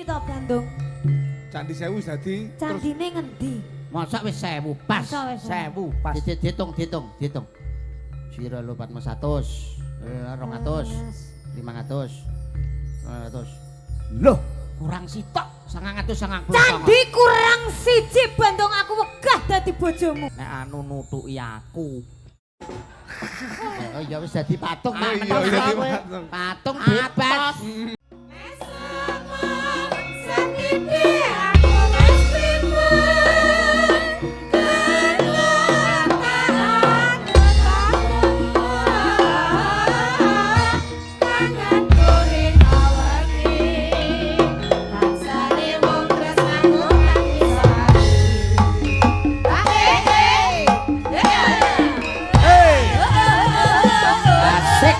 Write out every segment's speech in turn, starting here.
to Bandung? Candi Sewu dadi Candine ngendi? Masa wis 1000 pas. Masa wis 1000 pas. Dihitung. Sira lu 400. 200. 500. 200. Loh, kurang sitok 990. Candi kurang siji Bandung aku wegah dadi bojomu. Nek anu nutuki aku. Oh ya wis dadi patung mak Iya, menawa dadi kowe. patung. Patung bebas.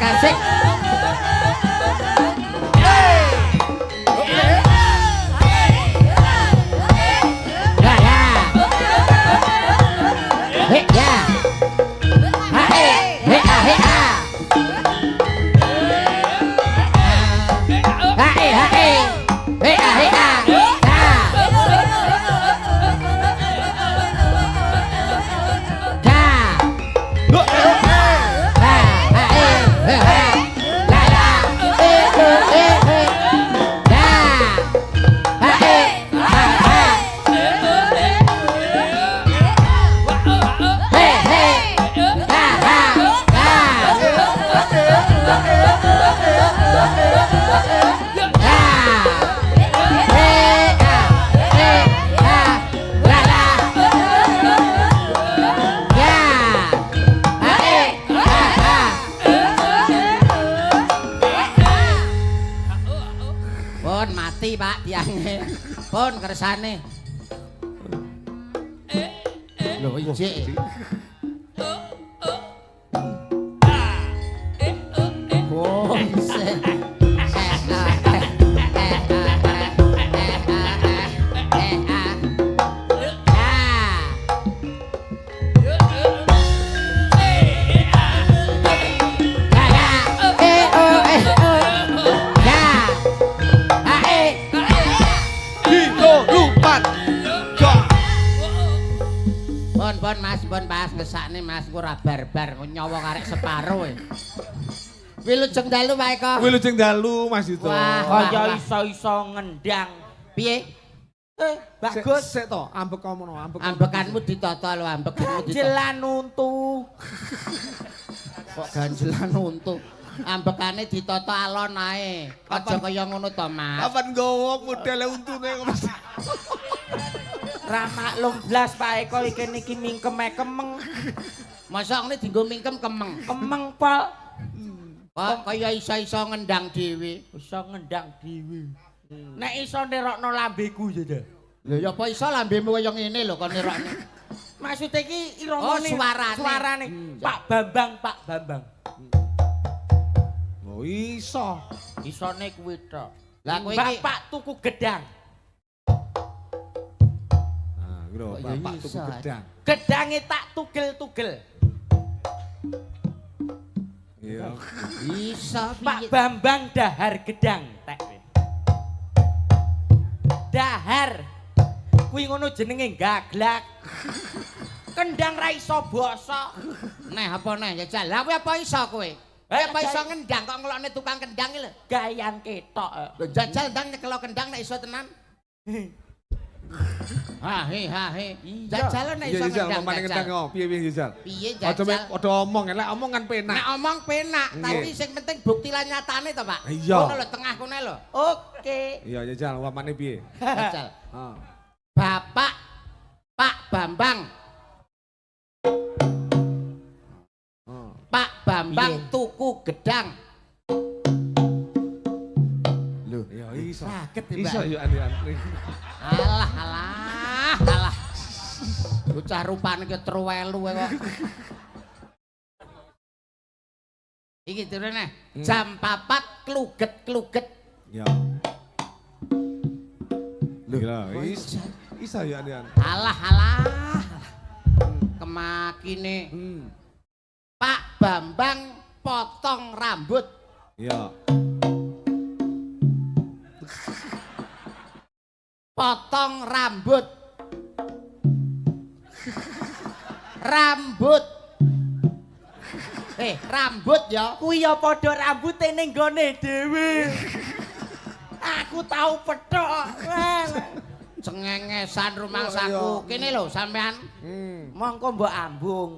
Asik. Pun mati Pak tiange. Pun kersane. Lho ijik. Pun Mas ngesakne Mas engko ora barbar nyawa karek separo e. Wilujeng dalu wae kok. Wilujeng dalu Mas Yuto. Kaya iso-iso ngendang. Piye? Bagus. Sik to, ambek kono, Ambekanmu ditata lho, ambekanmu ditata. Ganjelan untu. Kok ganjelan untu. Ambekane ditata alon ae. Aja kaya ngono to, Mas. Kapan gowo modele untune Mas. Ra maklum blas Pak Eko iki niki mingkeme kemeng. Masa ngene dienggo mingkem kemeng. Kemeng Pak. Kok kaya iso-iso ngendang dhewe. Iso ngendang dhewe. Nek iso nerokno lambeku ya ta. Lho ya apa iso lambemu kaya ngene lho kok nerokne. Maksud iki irongone. Suarane. Pak Bambang. Oh iso. Isone kuwi tok. Lah kowe iki Bapak tuku gedang. Bro, Bapak tuku gedang. Gedange tak tugel-tugel. Iya. iso Pak Bambang dahar gedang tek. Dahar. Kuwi ngono jenenge gaglak. Kendang ra iso basa. Neh apa neh jajal. Lah kowe apa iso kowe? Apa iso ngendang kok ngelokne tukang kendang iki lho. Gayan ketok. Lho jajal ndang nyekelo kendang nek iso tenan. Hahe. Jajal nek iso ngendang. Jajal piye jajal? Piye Aja jajal? padha omong, lek omong kan penak. Nek omong penak, tapi sing penting bukti lan nyatane to, Pak. Iya. Ngono lho tengah kene lho. Oke. Iya jajal, umpamane piye? Jajal. Heeh. Bapak Pak Bambang. Pak Bambang tuku gedang. Lho, ya iso. Saged ya, Iso Mbak. yo antri. Alah. Bocah rupane ki truwelu kok. Iki turune jam 4 kluget-kluget. Ya. Lho, iso yo antri. Alah. Kemakine Pak Bambang potong rambut. Iya. potong rambut. Rambut. Rambut ya. Kuwi ya padha rambute ning gone dhewe. Aku tau petok. Cengengesan rumangsaku. Kene lho sampean. Mongko mbok ambung.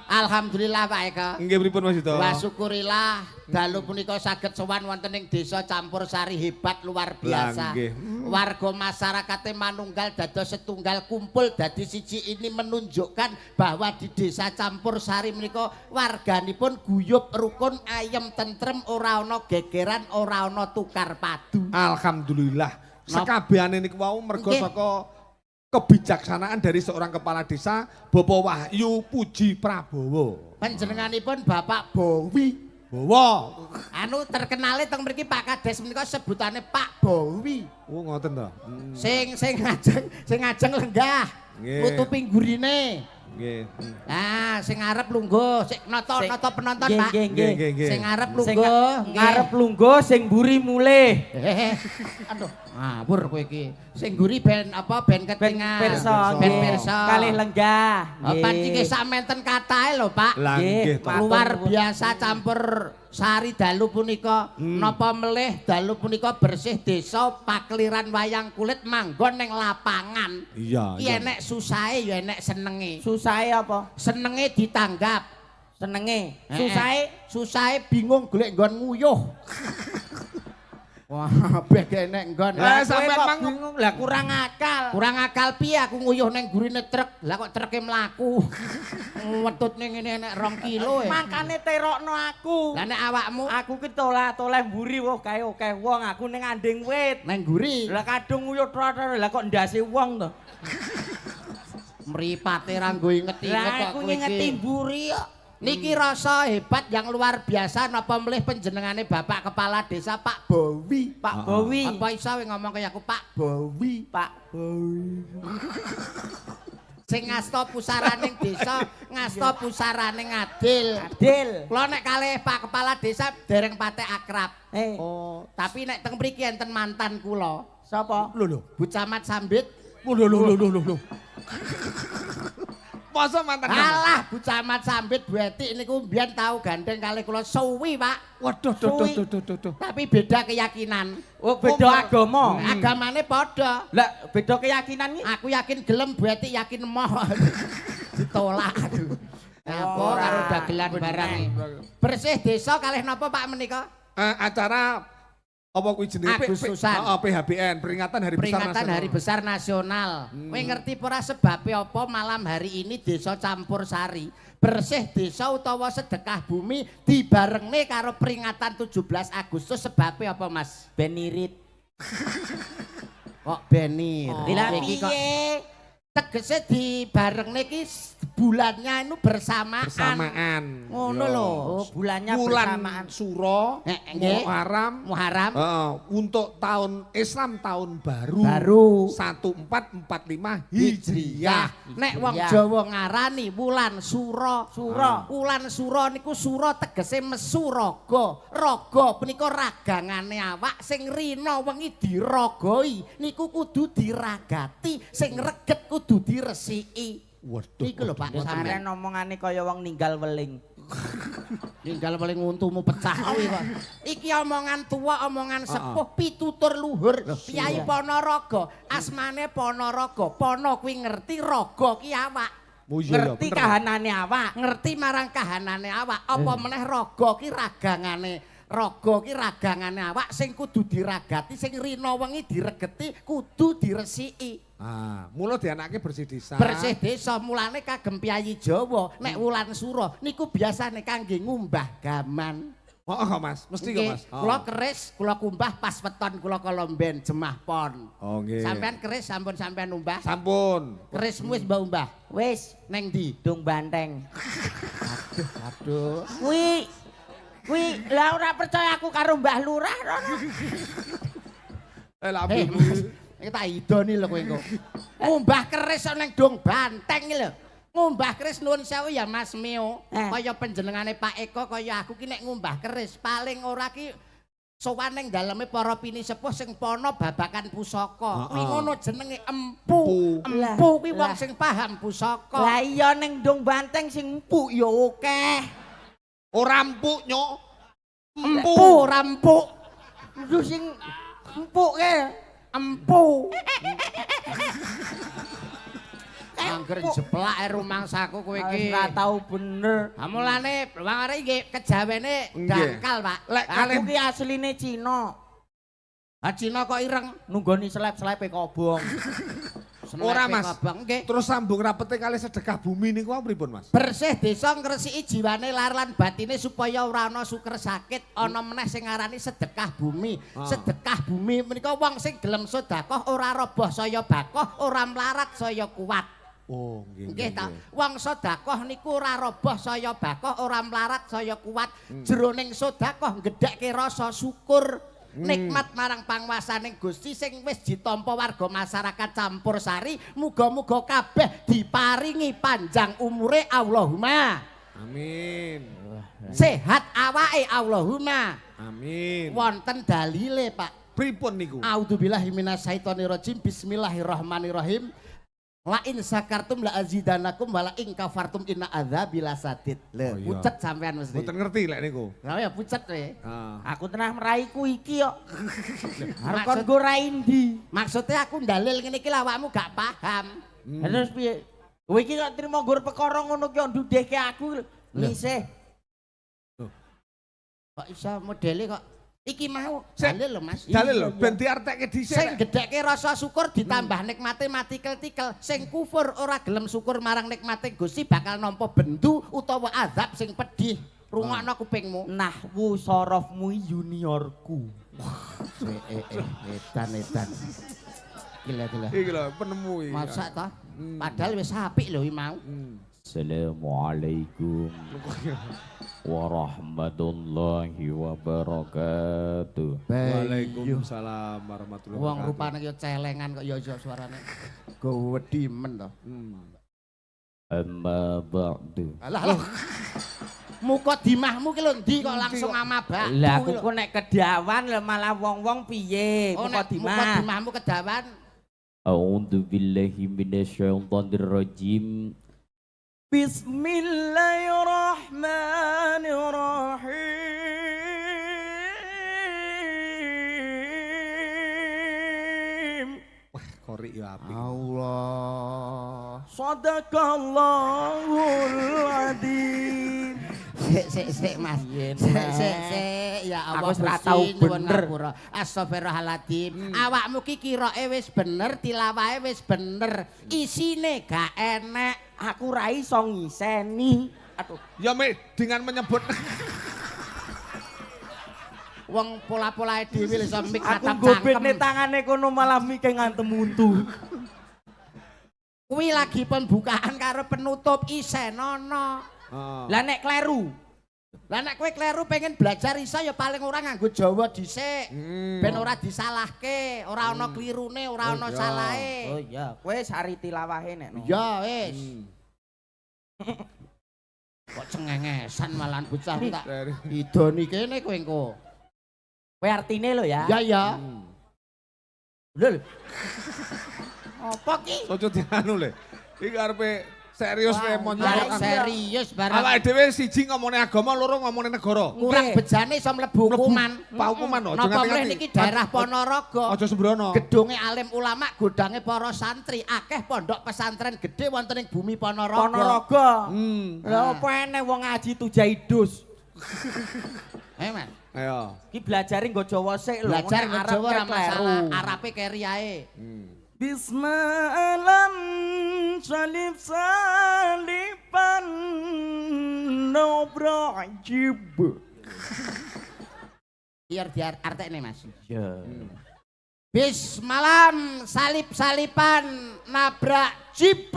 Alhamdulillah Pak Eka. Nggih pripun Mas Yuda? Wa syukurillah dalu punika saged sowan wonten ing desa Campursari hebat luar biasa. Warga masyarakate manunggal dados setunggal kumpul dadi siji ini menunjukkan bahwa di desa Campursari menika warganipun guyub rukun ayem tentrem ora ana gegeran ora ana tukar padu. Alhamdulillah. Sekabehane niku wau mergo saka kebijaksanaan dari seorang kepala desa Bapak Wahyu Puji Prabowo. Panjenenganipun Bapak Bowi. Bowo. Anu terkenale teng mriki Pak Kades menika sebutane Pak Bowi. Oh ngoten to. Sing ngajeng lenggah. Nutupi gurine. Nggih. Nah, sing arep lungguh, sing nata penonton, Pak. Nggih. Sing arep lungguh, ngarep lungguh sing mburi mulih. Aduh, ngawur kowe iki. Sing mburi ben apa ben ketingal. Ben pirsa. Kalih lenggah. Panci ki samenten katahe lho, Pak. Lah nggih to. Luar biasa campur sari dalu punika napa melih dalu punika bersih desa pakliran wayang kulit manggon ning lapangan. Iya. Ki enek susahe ya enek senenge. Susahe apa? Senenge ditanggap. Senenge. Susahe bingung golek nggon nguyuh. Wah, beh enek nggon. Lah sampean sampean bingung lah kurang akal. Kurang akal piye aku nguyuh ning gurine truk. Lah kok truke mlaku. Wetutne ngene enek 2 kilo ya. Makane terokno aku. Lah nek awakmu Aku ki toleh mburi wah kae akeh wong aku ning anding wit. nang guri Lah kadung nguyuh trotor lah kok ndase wong to. mripate ra nggo inget-inget Lah kok aku kowe ngingeti iki. mburi kok. Niki rasa hebat yang luar biasa napa mlih panjenengane Bapak Kepala Desa Pak Bowi. Pak Bowi. Apa iso ngomong kaya aku Pak Bowi, Pak Bowi. sing ngasta pusaraning desa, ngasta pusaraning adil. Adil. Kula nek kalih Pak Kepala Desa dereng patek akrab. Oh, Tapi nek teng mriki enten mantan kula. sapa? Lho. Bu Camat Sambit. Lho. Masa mantan kamu? Alah Bu Camat Sambit Bu Etik niku mbiyen tau gandeng kalih kula suwi, Pak. Waduh, duh. Tapi beda keyakinan. Oh, beda agama. Agamane padha. Lah, beda keyakinan iki. Aku yakin gelem Bu Etik yakin emoh. Ditolak aku. Apa Ora. karo dagelan barang. Bersih desa kalih napa Pak menika? Acara apa kuwi jenenge? Agustusan. PHBN, peringatan Hari Besar Peringatan Nasional. Hari Besar Nasional. Kowe ngerti ora sebabe apa malam hari ini desa Campursari bersih desa utawa sedekah bumi dibarengne karo peringatan 17 Agustus sebabe apa Mas? Ben irit. Kok benir? Lah Iki kok piye? tegese dibarengne iki bulannya itu bersamaan. Bersamaan. Ngono Yo. lho. Oh, bulannya Bulan bersamaan. Suro, Nggih. Muharram, Muharram untuk tahun Islam tahun baru. baru 1445 Hijriyah. Hijriyah. Nek wong Hijriyah. Jawa ngarani wulan suro. Suro. Wulan suro niku suro tegese mesu raga. Raga punika ragangane awak sing rina wengi diragoi niku kudu diragati, sing reget kudu diresiki. Waduh. Iku lho Pak. Saren omongane kaya wong ninggal weling. Ninggal paling untumu pecah kuwi Pak. Iki omongan tua, omongan sepuh, pitutur luhur. Kyai Ponorogo, asmane Ponorogo. Pono kuwi ngerti, raga ki awak. Oh iya, Ngerti bener. kahanane awak. Ngerti marang kahanane awak. Apa meneh raga ki ragangane. Raga ki ragangane awak sing kudu diragati, sing rina wengi diregeti, kudu diresiki. Mula dianake bersih desa. Bersih desa mulane kagem piyayi Jawa nek wulan suro niku biasane kangge ngumbah gaman. Oh, Mas, mesti kok Nggih, Mas. kula keris, kula kumbah pas weton kula kolomben jemah pon. Oh nggih. Sampean keris sampun sampean umbah. Sampun. Kerismu wis mbah umbah. Wis, Neng ndi? dung banteng. Aduh. Kuwi lah ora percaya aku karo Mbah Lurah rono. Lambe Mas, iki tak idoni lho kowe engko. Ngumbah keris ning dong banteng iki lho. Ngumbah keris nuwun sewu ya Mas Mio. Kaya panjenengane Pak Eko kaya aku ki nek ngumbah keris paling ora ki sowan ning daleme para pini sepuh sing pono babakan pusaka. Kuwi Heeh. ngono jenenge empu. Empu kuwi wong sing paham pusaka. Lah iya ning ndung banteng sing empuk ya akeh. Ora empuk, Nyok. Empu rampuk. Lho sing empuk ke. Empu. Angger jeplak rumangsaku kowe iki. Ora tau bener. Ha mulane wong arek iki kejawene Nggih. dangkal, Pak. Lek Aku kalian ki asline Cina. Ha Cina kok ireng. Nunggoni selep-selepe kobong. Ora, Senepe Mas. kobong, nggih. terus sambung rapete kali sedekah bumi niku apa pripun, Mas? Bersih desa ngresiki jiwane lar lan batine supaya ora ana suker sakit, ana meneh sing ngarani sedekah bumi. Sedekah bumi menika wong sing gelem sedekah ora roboh saya bakoh, ora mlarat saya kuat. Oh, nggih. Nggih ta, wong sedekah niku ora roboh saya bakoh, ora mlarat saya kuat. Jroning sedekah gedhekke rasa syukur. Nikmat marang panguwasaning Gusti sing wis ditampa warga masyarakat campur sari, muga-muga kabeh diparingi panjang umure Allahumma. Amin. Sehat awake Allahumma. Amin. Wonten dalile, Pak. Pripun niku? A'udzubillahi minasyaitonirrajim. Bismillahirrahmanirrahim. La in sakartum la azidanakum wa la in kafartum inna adzabi lasadid. Lho, Oh, iya. pucet sampean mesti. Mboten ngerti lek niku. Lah ya pucet we. Aku tenah meraiku iki kok. Arep kon Maksud- go ra endi? Maksudnya aku dalil ngene iki lah awakmu gak paham. Terus piye? Kowe iki kok trimo nggur perkara ngono ki ndudehke aku misih. Kok iso modele kok iki mau Sik. dalil lho Mas. Dalil lho, Iya. ben diartekke dhisik. Sing Lek. gedhekke rasa syukur ditambah nikmate mati tikel-tikel. Sing kufur ora gelem syukur marang nikmate Gusti bakal nampa bendu utawa azab sing pedih. Rungokno kupingmu. Nahwu sorofmu juniorku. Edan. Gila. Iki lho penemu iki. Masa toh? Padahal wis apik lho iki mau. Assalamualaikum warahmatullahi wabarakatuh. Waalaikumsalam warahmatullahi Wong wabarakatuh. rupane ya celengan kok ya suarane. Gowedi men to. Amma ba'du. Alah. Muka dimahmu ki lho ndi kok langsung amabak. Lah aku kok nek kedawan lho malah wong-wong piye? Muka Muka dimahmu kedawan. A'udzu billahi minasyaitonir rajim. Bismillahirrahmanirrahim. Korek ya apik. Allah. Sadaqallahul adzim. Sik Mas. Yen, Sik ya Allah. Aku ora Gusti, tau nyuwun bener. ngapura. Astagfirullahaladzim. Awakmu ki kiroke wis bener, tilawahe wis bener. Isine gak enek. Aku ra iso ngiseni. Aduh. Ya mek dengan menyebut Wong pola-polae dhewe lho iso mik Aku natap gobekne cangkem. tangane kono malah mike ngantem untu. Kuwi lagi pembukaan karo penutup isenono. Lah nek kleru, Lah nek kowe kleru pengen belajar iso ya paling ora nganggo Jawa dhisik. Ben ora disalahke, ora ana klirune, ora ana salahe. oh iya, kowe sari tilawahe nek no. Ya wis. Kok cengengesan malahan bocah ku tak idoni kene kowe engko. Kowe artine lho ya. Ya. Lho. Apa ki? Ojo dianu le. Iki arepe serius le mon. Arek serius barang. Awake dhewe siji ngomongne agama, loro ngomongne negara. Kurang bejane iso mlebu hukuman. Pak hukuman aja Napa nganti-nganti. mrene iki daerah Ponorogo. Aja sembrono. Gedunge alim ulama, godange para santri, akeh pondok pesantren gede wonten ing bumi Ponorogo. Ponorogo. Ah. Lah apa eneh wong ngaji tujaidus. Mas. Ayo. Ki belajari nggo Jawa sik lho. Belajar Nek Jawa ora kleru. masalah, Arabe keri ae. Bismalam salib salipan nobrajib. Biar diartekne Mas. Ya. Bismalam salip-salipan nabrak jeep.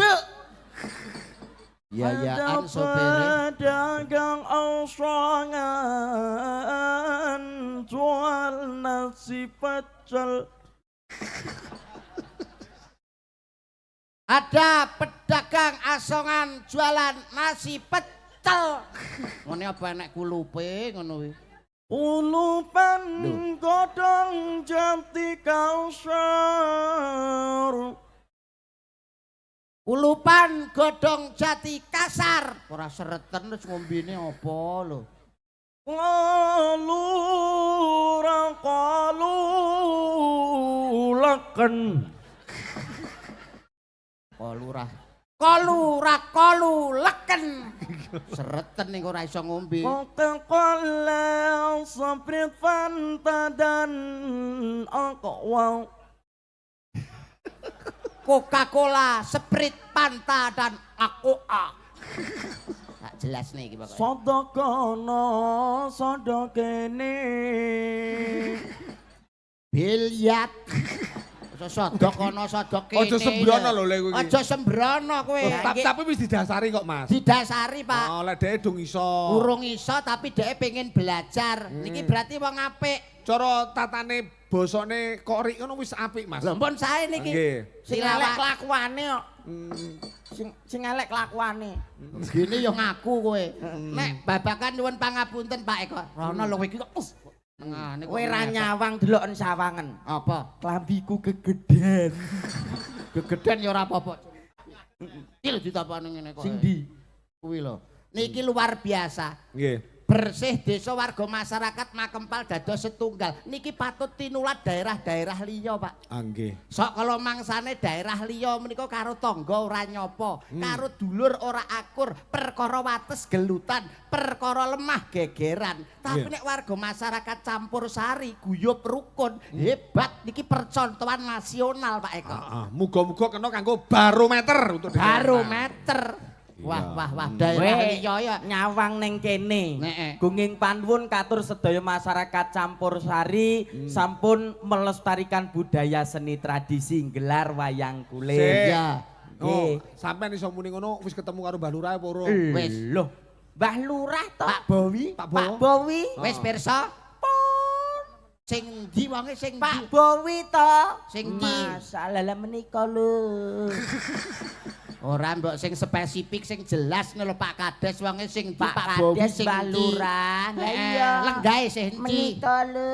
Ya sopere. Dagang osongan jual nasi pecel. Ada pedagang asongan jualan nasi pecel. Ngene apa enek kulupe ngono kuwi. Ulupan godhong jati kausar. Ulupan godhong jati kasar. Ora sereten wis ngombene apa lho. Leken. Kolu leken. Sereten ning ora iso ngombe. Coca-Cola Sprite Fanta dan Aqua. Coca-Cola, Sprite, Fanta dan Aqua. Tak jelas nih iki pokoknya. Sodokono sodokene. Bilyat. Sodok kono sodok kene. Aja sembrono lho lek kowe iki. Aja sembrono kowe. Tapi wis didasari kok, Mas. Didasari, Pak. Oh, lek dhek dong iso. Urung iso tapi dhek pengen belajar. Niki berarti wong apik. Cara tatane basane korik ngono wis apik, Mas. Lho mpun sae niki. Nggih. Sing elek kelakuane kok. Sing elek kelakuane. Gini yo ngaku kowe. Nek babakan nyuwun pangapunten Pak Eko. Rono lho iki kok. Nah, niku Kowe ra nyawang deloken sawangen. apa? Klambiku kegeden. Gegeden ya ora apa-apa. Iki lho ditapane ngene kok. Sing ndi? Kuwi lho. Niki luar biasa. Nggih. Bersih desa warga masyarakat Makempal dados setunggal. Niki patut tinulat daerah-daerah liya, Pak. Nggih. Sok kalau mangsane daerah liya menika karo tangga ora nyapa, karo dulur ora akur, perkara wates gelutan, perkara lemah gegeran. Tapi nek warga masyarakat campur sari, guyub rukun, hebat niki percontohan nasional, Pak Eko. Muga-muga kena kanggo barometer untuk Barometer. Wah, daerah liya ya nyawang ning kene. Gunging panuwun katur sedaya masyarakat campur sari sampun melestarikan budaya seni tradisi gelar wayang kulit. Ya. Oh, sampean iso muni ngono wis ketemu karo Mbah Lurah apa ora? Wis. Loh, Mbah Lurah to. Pak Bowi, Pak Pak Bowi. wis pirsa? Sing ndi wonge sing ndi? Pak Bowi to. Sing ndi? Masalah menika lho. Ora mbok sing spesifik sing jelas lho Pak Kades wonge sing ndi Pak Bowi Kades sing ndi? Lurah. Lah iya. Lenggahe sing ndi? Menika lho.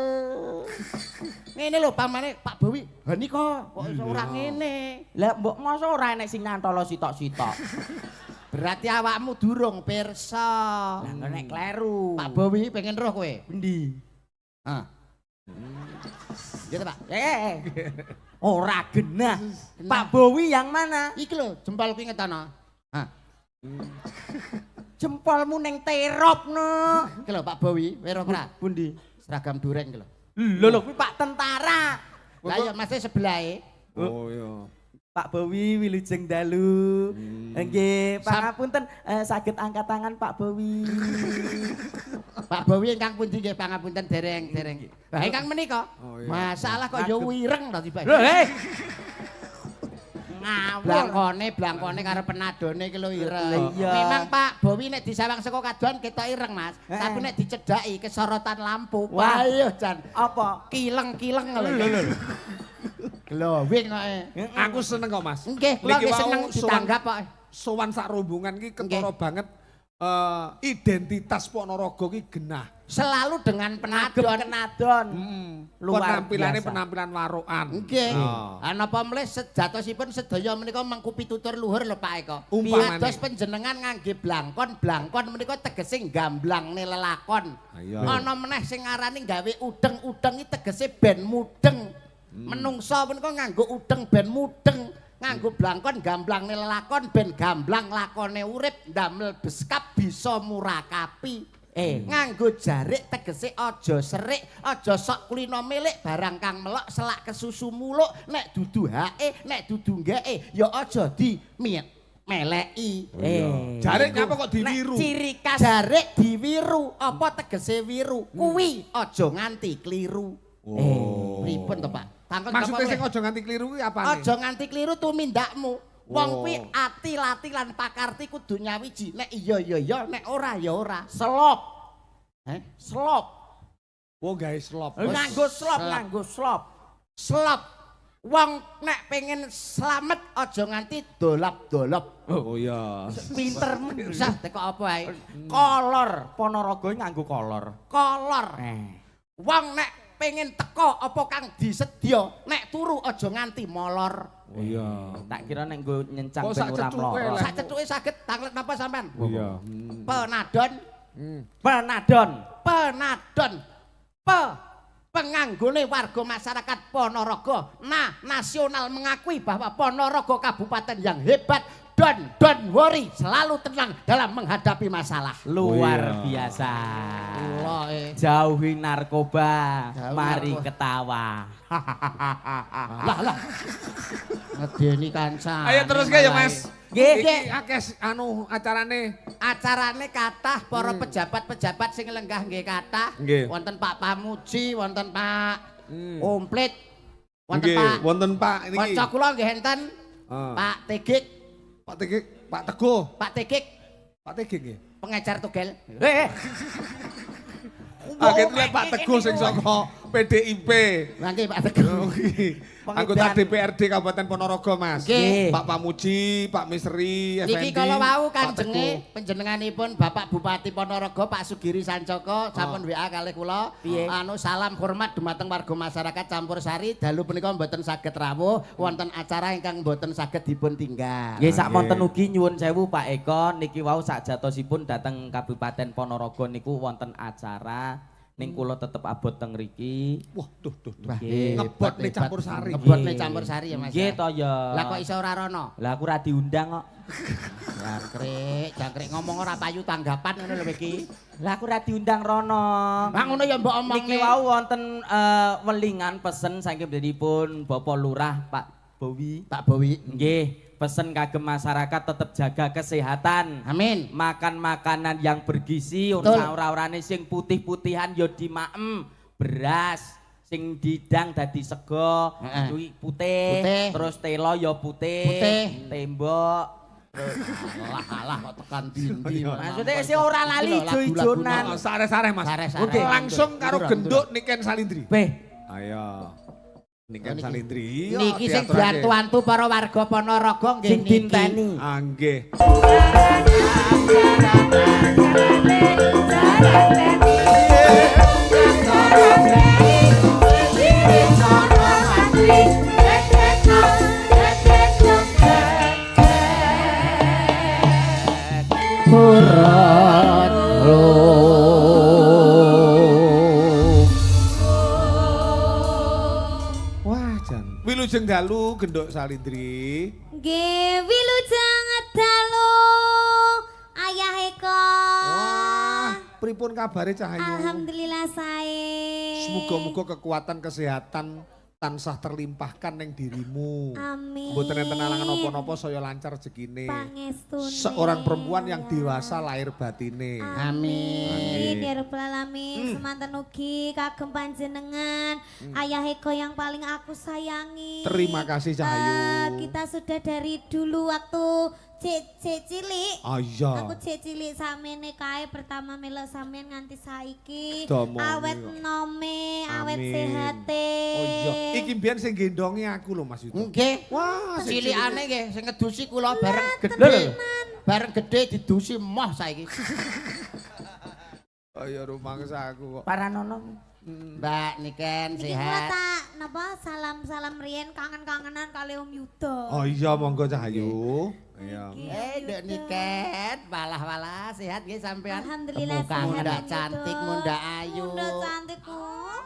Ngene lho pamane Pak Bowi. Ha nika kok iso ora ngene. Lah mbok mosok ora enek sing nyantolo sitok-sitok. Berarti awakmu durung pirsa. Lah nek kleru. Pak Bowi pengen roh kowe. Endi? Hah. Gitu Pak. Ora genah. Pak Bowi yang mana? Iki lho jempol kuwi ngetono. Hah. Jempolmu ning teropno. Iki lho Pak Bowi, weruh ora? Pundi? Seragam dureng iki lho. Lho kuwi Pak tentara. Lah ya masih sebelahe. Oh iya. Pak Bowi wilujeng dalu. Nggih, pangapunten saged angkat tangan Pak Bowi. Pak Bowi ingkang pundi nggih pangapunten dereng. Lah ingkang menika. Masalah kok ya wireng to tiba. Lho, ngawur. Blangkone karo penadone iki lho ireng. Iya. Memang Pak Bowi nek disawang saka kadoan ketok ireng, Mas. Tapi nek dicedhaki kesorotan lampu. Wah, iya Jan. Apa? Kileng-kileng lho. Glowing kok. Aku seneng kok, Mas. Nggih, kula nggih seneng ditanggap kok. Sowan sak rombongan iki ketara banget identitas Ponorogo iki genah. Selalu dengan penadon. Luar Penampilannya biasa. penampilan warokan. Nggih. Oh. Napa mleh sejatosipun sedaya menika mengku pitutur luhur lho Pak Eko. Umpamane. Dados panjenengan ngangge blangkon menika tegese gamblangne lelakon. Ayo. Ana meneh sing ngarani gawe udeng-udeng iki tegese ben mudeng. Menungso menika nganggo udeng ben mudeng. Nganggo blangkon gamblangne lelakon ben gamblang lakone urip ndamel beskap bisa murakapi. Nganggo jarik tegese aja serik, aja sok kulino milik barang kang melok selak kesusu muluk, nek dudu hake, nek dudu nggeke ya aja meleki. Jarik apa kok diwiru? Ciri khas Jarik diwiru, apa tegese wiru? Kuwi aja nganti kliru. Pripun to, Pak? Tangkep Maksudnya sing aja nganti kliru kuwi apane? aja nganti kliru tumindakmu. Wong kuwi ati lati lan pakarti kudu nyawiji. Nek iya ya ya, nek ora ya ora. selop. Slop. Oh, guys, slop. Nganggo slop, nganggo slop. Slop. Wong nek pengen slamet aja nganti dolap-dolap. Oh iya. Pinter Usah teko apa ae. kolor. Ponorogo nganggo kolor. Kolor. Wong nek pengen teko apa kang disedya, nek turu aja nganti molor. Oh iya. Tak kira nek nggo nyencang Kok ben sak ora cethuke mloro. lah. Sak cethuke saged tanglet napa sampean? Oh iya. Penadon. Penadon. Penadon. Penganggone warga masyarakat Ponorogo. Nah, nasional mengakui bahwa Ponorogo kabupaten yang hebat. Don't worry, selalu tenang dalam menghadapi masalah. Luar biasa. Jauhi narkoba, mari ketawa. Lah. Ngedeni kanca. Ayo terus ya Mas. Nggih. Iki akeh acarane. Acarane kathah para pejabat-pejabat sing lenggah nggih kathah. Nggih. Wonten Pak Pamuji, wonten Pak Komplit. Wonten Nggih, Pak. wonten Pak niki. Kanca kula nggih enten Pak Tegik, Pak Tegik, Pak Teguh. Pak Tegik Pak Tegik nggih. pengejar tugel. Kaget lihat Pak Teguh sing saka PDIP. Nanti Pak Teguh. Anggota DPRD Kabupaten Ponorogo, Mas. Nggih. Pak Pamuji, Pak Misri, Niki Effendi. kalau wau Pak kanjenge Teguh. panjenenganipun Bapak Bupati Ponorogo Pak Sugiri Sancoko sampun WA kalih kula. Piye? Anu salam hormat dumateng warga masyarakat Campur Sari dalu punika mboten saged rawuh wonten acara ingkang mboten saged dipun tinggal. Nggih sakmonten ugi nyuwun sewu Pak Eko niki wau sakjatosipun dhateng Kabupaten Ponorogo niku wonten acara ning kula tetep abot teng mriki. Wah, tuh. Nggih. Ngebot nih Campur Sari. Ngebot nih Campur Sari ya Mas. Nggih to ya. Lah kok iso ora rono? Lah aku ora diundang kok. Jangkrik ngomong ora payu tanggapan ngono lho iki. Lah aku ora diundang rono. Lah ngono ya mbok omong. Niki wau wonten welingan pesen saking pun Bapak Lurah Pak Bowi. Pak Bowi. Nggih, pesen kagem masyarakat tetap jaga kesehatan. Amin. Makan makanan yang bergizi, Betul. ora-orane sing putih-putihan ya dimaem, beras sing didang dadi sego, Heeh. kuwi putih, Putih. terus telo ya putih, Putih. tembok. Alah kok tekan dindi. Maksudnya sih ora lali ijo-ijonan. Sare-sare, Mas. Sare-sare. Oke, langsung karo genduk Niken Salindri. Beh, Ayo. Niken niki. Salindri. Iya, Niki sing diaturake. diantu-antu para warga Ponorogo nggih sing niki. dinteni. Ah, nggih. Wah, jan. Wilujeng dalu genduk Salindri. Nggih, wilujeng dalu. Ayah Eko. Wah, pripun kabare Cahayu? Alhamdulillah sae. Semoga-moga kekuatan kesehatan tansah terlimpahkan ning dirimu. Amin. Mboten enten alangan napa-napa saya lancar rezekine. Pangestune. Seorang perempuan yang dewasa lahir batine. Amin. Ya Rabbal Alamin, semanten ugi kagem panjenengan, Ayah Eko yang paling aku sayangi. Terima kasih Cahayu. Kita sudah dari dulu waktu cek cilik. Ah iya. Aku cek cilik samene kae pertama melok sampean nganti saiki. Domo, Awet iya. nome, awet Amin. sehate. Oh iya. Iki mbiyen sing gendongi aku lho Mas Yuto. Nggih. Wah, sing Cilikane nggih sing ngedusi kula bareng gedhe. Bareng gedhe didusi moh saiki. Ayo rumangsa aku kok. Paranono. Mbak Niken Niki kula sehat. tak napa salam-salam riyen kangen-kangenan kali Om Yudo. Oh iya monggo Cahayu. Iya. Dek Niken, walah-walah sehat nggih sampean. Alhamdulillah Temu sehat, Munda Om cantik, Yudo. munda ayu. Munda cantik kok.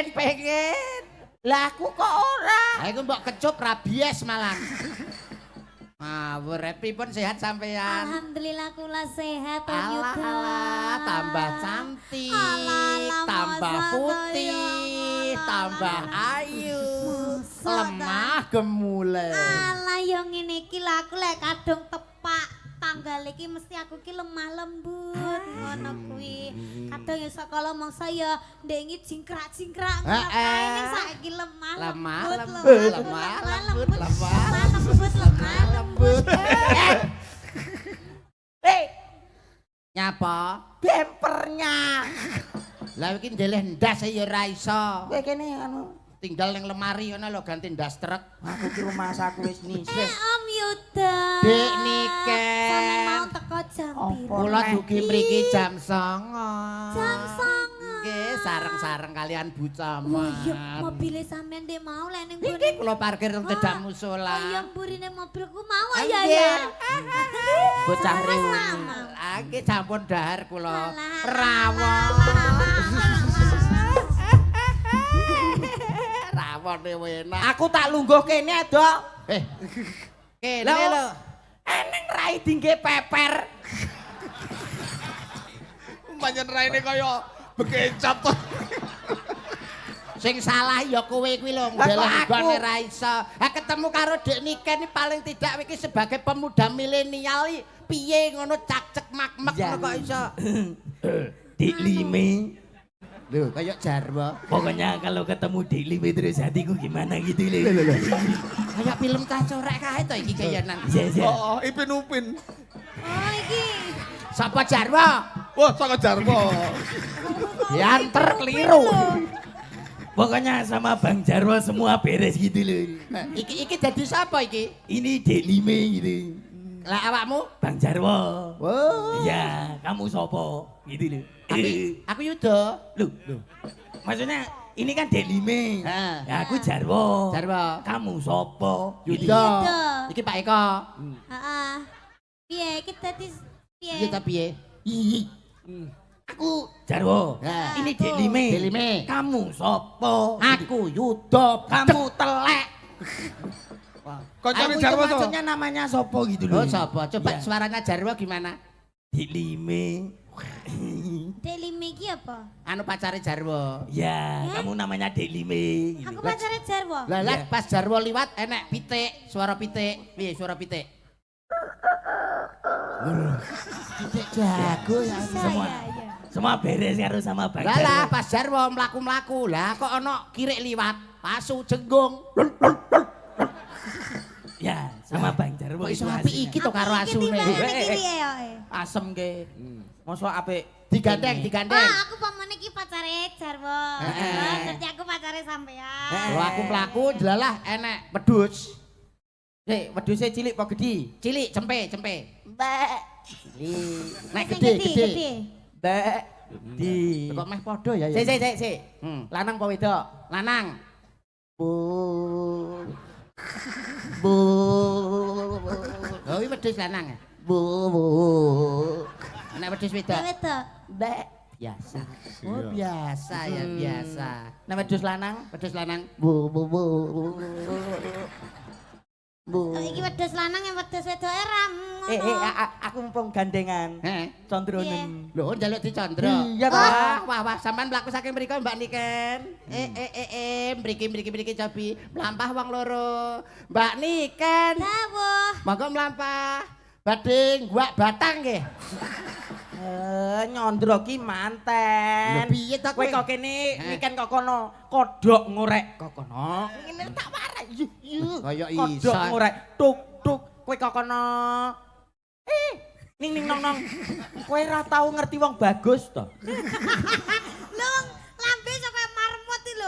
Pengen. Lah aku kok ora. Lah iku mbok kecup rabies malah. Ngawur pripun sehat sampean? Alhamdulillah kula sehat Om Alah Yudo. alah tambah cantik, Alah, tambah masa putih, toyo. tambah ayu, Masa lemah gemule. Alah yo ngene iki lho aku lek kadung tepak tanggal iki mesti aku ki lemah lembut ngono kuwi. Kadang ya sakala mangsa ya ndengi jingkrak-jingkrak ngono kae ning saiki lemah Lemah, lembut, lemah, lembut, lemah, lemah lembut. Nyapa? Bempernya. Lah iki ndeleh ndas ya ora iso. Kowe kene anu, Tinggal ning lemari ngono lho ganti ndas truk. aku ki rumah saku wis nisih. Om Yuda. Dek Niken. Sampe mau teko jam piro? Kula dugi mriki jam 09.00. Jam 09.00. Nggih, sareng-sareng kalian Bu Oh Camat. iya, mobilnya sampean ndek mau lek ning Iki kula parkir teng cedak musola. Oh iya, mburine mobilku mau ya Nggih. ya. Bocah reuni. Iki sampun dahar kula Alah. rawon. Rawon enak. Aku tak lungguh kene, Dok. Kene Lah, lho. Eneng rai dingge peper. Panjen raine kaya bekecot to. Sing salah ya kowe kuwi lho, Lah, kok ndelok aku? gone ra iso. Ha ketemu karo Dek Niken iki paling tidak iki sebagai pemuda milenial iki piye ngono cak-cek mak-mek Iya. ngono kok iso. Dik Lime. Lho, kaya jarwo. Pokoknya kalau ketemu Dik Lime terus hatiku gimana gitu lho. Kaya film cacorek kae to iki kaya nang. Iya. Oh, Ipin Upin. Oh iki. Sapa jarwo? Wah, saka Jarwo. Yanter keliru. Pokoknya sama Bang Jarwo semua beres gitu loh. Iki dadi sapa iki? Ini Dik Lime gitu. Lah awakmu? Bang Jarwo. Wow. Iya, kamu sopo? Gitu loh. Aku Yuda. Loh. Maksudnya ini kan Dik Lime. Heeh. Ya aku Jarwo. Jarwo. Kamu sopo? Gitu. Yuda. Yuda. Iki Pak Eko. Heeh. Piye iki dadi piye? Iya ta piye? Ih. Aku Jarwo. Nah. Ini Dik Lime. Dik Lime. Kamu sopo? Aku Yuda. Kamu telek. Koncone Aku itu Jarwo to. maksudnya namanya sopo gitu Oh, loh. sapa? Coba Iya. suaranya Jarwo gimana? Dik Lime. Dek Lime iki apa? Anu pacare Jarwo. Ya, kamu namanya Dik Lime. Gitu. Aku pacare Jarwo. Lah Iya. pas Jarwo liwat enek pitik, suara pitik. Piye suara pitik? Pitik jago ya. Semua. Iya. Semua beres karo sama Bang Lah Jarwo. pas Jarwo mlaku-mlaku. Lah kok ana kirik liwat, pasu jenggung. Ya, sama Bang Jarwo Kok iso itu apik hasilnya. iki to karo Iki asune. timbangane iki piye ya? Asem ke. Mosok apik. Digandeng, Ini. digandeng. Oh, aku pamane iki pacare Jarwo. Heeh. Oh, dadi aku pacare sampean. Lho aku mlaku delalah enek pedus. Wedhuse cilik apa gedhi? Cilik cempe. Mbak. Nek Sing gede. Mbak. Di. Kok meh padha ya. Sik. Hmm. Lanang apa wedok? Lanang. Bu. Oh, iki wedhus lanang. Ya? Bu. Nek wedhus wedok. Wedok. Mbak. Biasa. Oh, biasa ya, biasa. Nah wedhus lanang? Wedhus lanang. Bu. Oh, iki wedhus lanang yang wedhus wedoke ram. Aku mumpung gandengan. Heeh. Condronen. Lho, njaluk dicandra. Iya, Pak. Wah, sampean mlaku saking mriku Mbak Niken. Mriki cobi. Mlampah wong loro. Mbak Niken. Dawuh. Monggo mlampah. Badhe guak batang nggih. Nyondro ki manten. Lho, piye to Kowe kok kene niken kok kono kodhok ngorek kok kono. Ngene tak warai. Kaya Kodhok iso. ngorek tuk. Kowe kok kono. Ning nong. Kowe ora tau ngerti wong bagus to. Lho, lambe kaya marmut iki lho.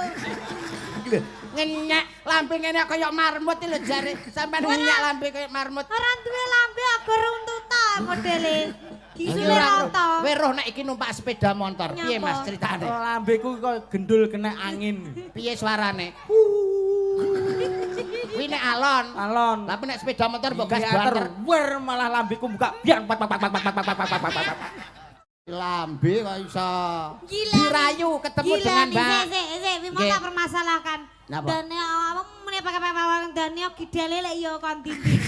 Ngenyak lambe ngene kaya marmut iki lho jare. Sampeyan ngenyak lambe kaya marmut. Ora duwe lambe agar untutan modele. Gisile rata. Kowe roh nek iki numpak sepeda motor. Piye Mas critane? Lambeku kok gendul kena angin. Piye suarane? Kuwi nek alon. Alon. Tapi nek sepeda motor mbok gas Iya, banter. wer malah lambeku buka biang pak. Lambe kok iso. Gila. Dirayu ketemu dengan Mbak. Sik, mau Nggih. tak permasalahkan. Napa? Dane apa meneh pakai pawang dane gidale lek ya kon dinding.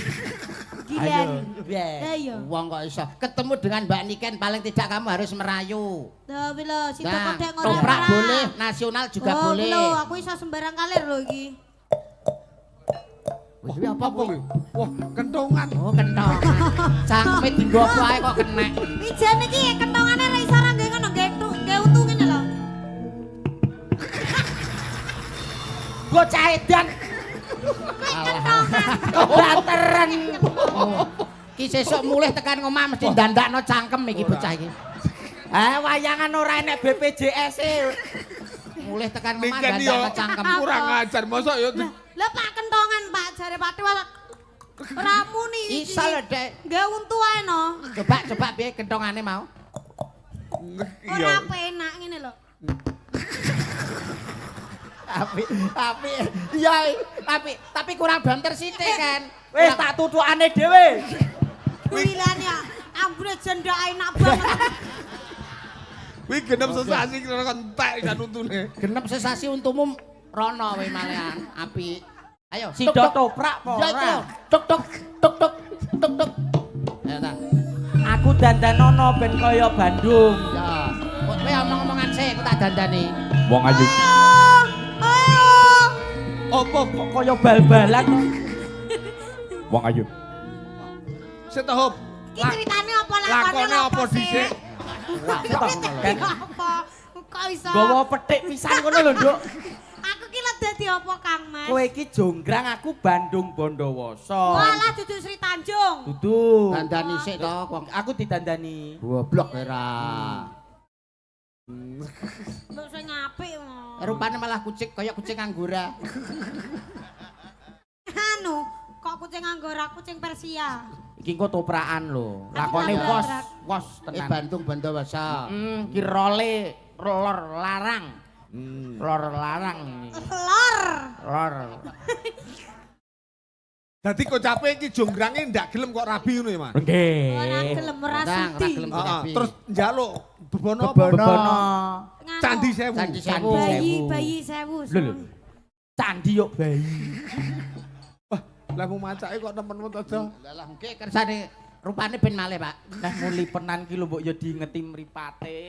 Gila. Lah iya. Wong kok iso ketemu dengan Mbak Niken paling tidak kamu harus merayu. Lah pilo sida Nah, kodek ngono. toprak boleh, nasional juga boleh. Lho, aku iso sembarang kalir lho iki. Wis kuwi apa kuwi? Wah, kentongan. Oh, kentongan. Cangkeme dienggo apa ae kok kenek. Ijan iki kentongane ra iso ra ngge ngono, ngge utu ngene lho. Bocah edan. Banteran. Ki sesuk mulih tekan omah mesti dandakno cangkem iki bocah iki. Wayangan ora enek BPJS e. Mulih tekan omah Niken yo dandang kecangkem. kurang ajar mosok yo. Lah Pak kentongan Pak jare Pak Dewa ramu nih. Iso lho, Dek. Nggak untu ae no. Coba piye kentongane mau? Ora penak ngene lho. Tapi kurang banter sithik kan. Wis tak tutukane dhewe. Kuilane ambune jendha enak banget. Kuwi genep sesasi kira entek kan untune. Genep sesasi untumu rono we malehan. Apik. Ayo, Sida toprak apa ora? Tuk tuk tuk tuk tuk tuk. Ayo ta. Aku dandanono ben kaya Bandung. Ya. Kowe omong-omongan sik aku tak dandani. Wong ayu. Ayo. Apa kok kaya bal-balan? Wong ayu. Sik to Hop. Iki ceritane apa Lakone apa dhisik? Kan apa? Kok iso? Gawa petik pisan ngono lho, Nduk. Aku ki lek dadi apa Kang Mas? Kowe iki jonggrang, aku Bandung Bondowoso. Walah dudu Sri Tanjung. Dudu. Dandani sik to, wong Aku didandani. goblok ora. Mbok sing apik mo. Rupane malah kucing kaya kucing anggora. Anu, kok kucing anggora, kucing Persia. Iki engko toprakan lho. Aku Lakone tabrak. wos tenan. Bandung Bondowoso. Ki role lor larang. Lor larang ini. Lor. Dadi kocape iki jonggrange ndak gelem kok rabi ngono ya, Mas. Nggih. Ora gelem ora Ndang, ora sudi. gelem. Heeh, terus njaluk bebono apa? Bebono. Nganu, Candi Sewu. Candi Sewu. bayi sewu. Lho lho. Candi yo bayi. Lah mu macake kok temen-temen to. Lah nggih kersane rupane ben malih, Pak. Nah muli penan ki lho mbok yo diingeti mripate.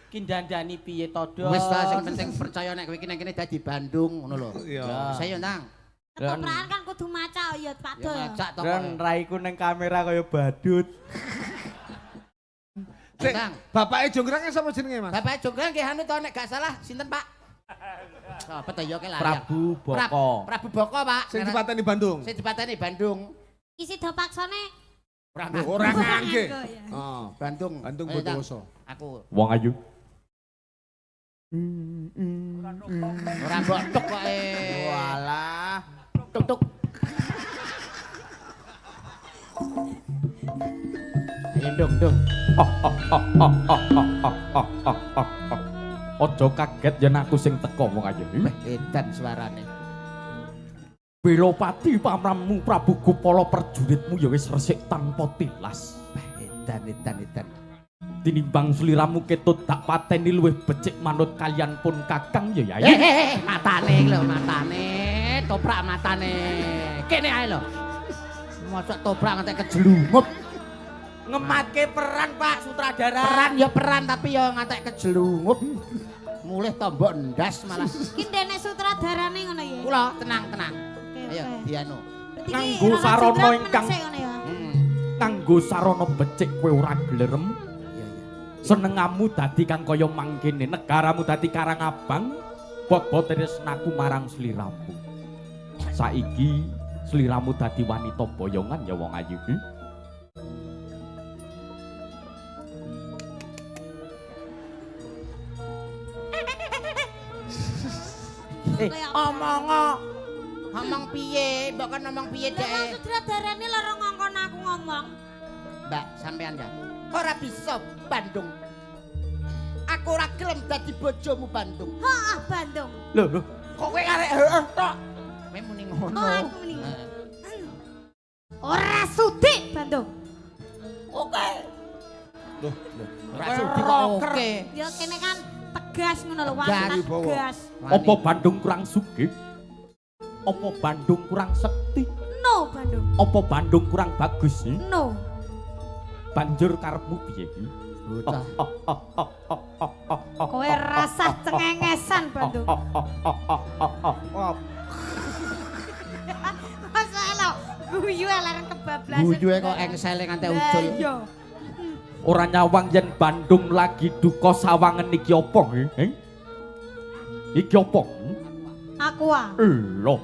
Ki dandani piye to, Dok? Wis ta sing penting percaya nek kowe iki nang kene dadi Bandung ngono lho. Iya. Saya ndang. Ketoprakan kan kudu maca ya Pak Ya Do. macak to. Dan raiku neng kamera kaya badut. Sik, Ndang. bapake jonggrange sapa jenenge, Mas? Bapak Jogran nggih anu to nek gak salah sinten, Pak? Apa to ya ke lali. Prabu Boko. Prabu Boko, Pak. Sing dipateni Bandung. Sing dipateni Bandung. Isi do paksane Ora Ora ngangge. nganggo ya. Heeh. Bandung. Bandung Ayo, Ndang. Bondowoso. Aku Wong ayu. ora mbok tuk kok Walah. tuk tuk. Ayo ndung ndung. Ojo kaget yen aku sing teko wong ayu. Edan suarane. Belopati pamrammu Prabu Gupala perjuritmu ya wis resik tanpa tilas. Edan. Tinimbang sliramu ketut tak pateni luwih becik manut kalian pun Kakang ya Yayi. Matane lho, matane. Toprak matane. Kene ae lho. Mosok toprak ngantek kejelungup. Ngematke peran Pak sutradara. Peran ya peran tapi ya ngantek kejelungup. Mulih tombok ndas malah. Ki ndene sutradarane ngono ya. Kula tenang. Oke, Ayo, oke. dianu. Berarti ki Nganggo Rama sarana Jogran ingkang- meneh ngono ya. Kanggo sarana becik kowe ora glerem. Iya. Senengamu dadi kang kaya mangkene, negaramu dadi Karangabang, bobot tresnaku marang sliramu. Saiki sliramu dadi wanita boyongan ya wong ayu. Omong piye? Mbok kan ngomong piye, Lah Dek? sutradarane lara ngongkon aku ngomong. Mbak, sampean ya. Ora bisa Bandung. Aku ora gelem dadi bojomu Bandung. Heeh, Bandung. Lho, Kok kowe arek heeh tok? Kowe muni ngono. Oh, aku muni. Heeh. Ora sudi Bandung. Oke. Loh, Ora sudi kok oke. Ya kene kan tegas ngono lho, Tegas, wawasan Wibowo. tegas. apa Bandung kurang sugih? Apa Bandung kurang sekti? No Bandung. Apa Bandung kurang bagus? No. Banjur karepmu piye? Bocah. Kowe rasah cengengesan Bandung. Masa lho, guyu larang kebablasan. Guyuhe kok engsele nganti ucul. Iya. Ora nyawang yen Bandung lagi duka sawangen iki apa nggih? Iki apa? Aku ah. Lho,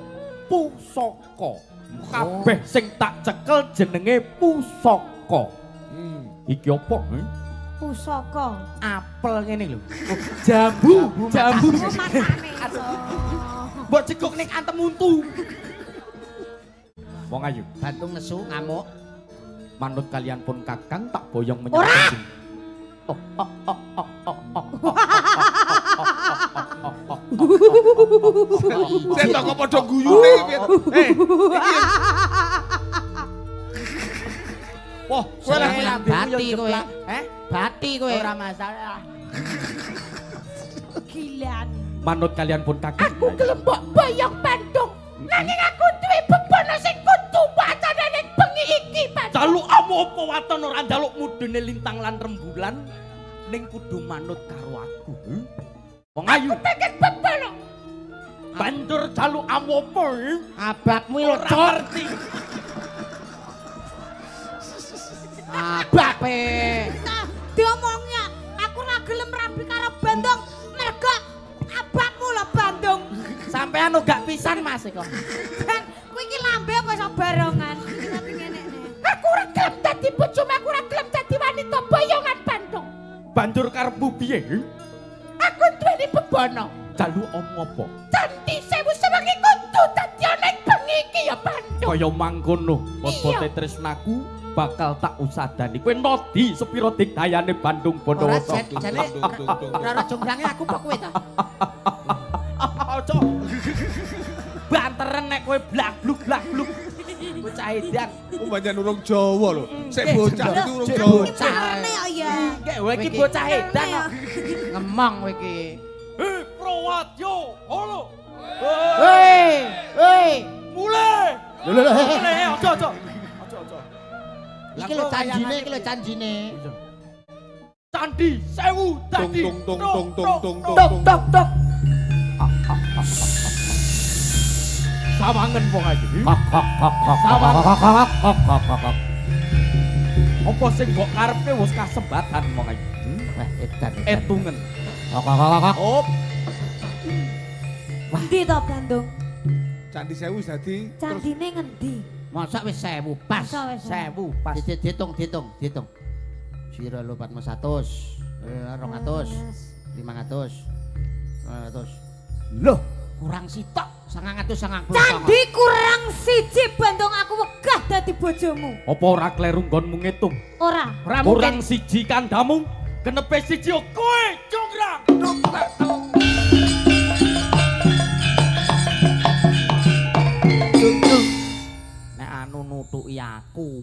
pusaka. Kabeh sing tak cekel jenenge pusaka. Iki apa? Pusaka. Apel ngene lho. Jambu. Oh, matane. Mbok jeguk ning antem untu. Wong ayu. Bantung nesu ngamuk. Manut kalian pun Kakang tak boyong menyang Ora! kucing. Saya tak kok padha guyune piye to? Wah, kowe lah Bati kowe. Bati kowe. Ora masalah. Gilan. Manut kalian pun Kakang. Aku gelem mbok boyong Bandung. Nanging aku duwe bebono sing kudu wacane ning bengi iki, Bandung. Jaluk amu apa waton ora njaluk mudune lintang lan rembulan ning kudu manut karo aku. Wong ayu. Pengen bebono. Banjur jaluk amu apa? Ababmu lho, Ora Cor. ngerti. Ababe. Nah, diomongnya aku ora gelem rabi karo Bandung mergo abakmu lho Bandung. Sampean gak pisan Mas kok. Dan kowe iki lambe apa iso barongan? Iki tapi ngene ne. Aku ora gelem dadi bojomu, aku ora gelem dadi wanita boyongan Bandung. Banjur karepmu piye? Aku duweni bebono. Jaluk omo apa? Candi sewu sewengi kudu dadi ana ing bengi iki ya Bandung. Kaya mangkono, bobote tresnaku bakal tak usadani. Kowe nodi sepiro digdayane Bandung Ora Bondowoso. jane ora jongrange aku kok kowe ta. Aja. Banteren nek kowe blak-bluk. Bocah edan. pancen urung Jawa lho. Sik bocah itu urung Iki Jawa. carane kok ya. Nggih, kowe iki bocah edan kok. Ngemong kowe iki. Prowadyo, halo. Hei. Mulai. Mulai, aja. Iki lho canjine. Candi sewu dadi. Tung. Tok. Sawangen wong ayu. Apa sing kok karepe wis kasembatan wong ayu? Wah, edan. Etungen. Oh, Endi to Bandung? Candi Sewu dadi terus Candine ngendi? Masa wis 1000 pas. Masa wis 1000 pas. Dihitung. Sira lho 400, 200, 500, 200. Loh, Kurang sitok 990. Candi kurang siji Bandung aku wegah dadi bojomu. apa ora kleru nggonmu ngitung? Ora. Kurang siji kandamu, kenepe siji kowe, Jonggrang. Nek anu nutuki aku.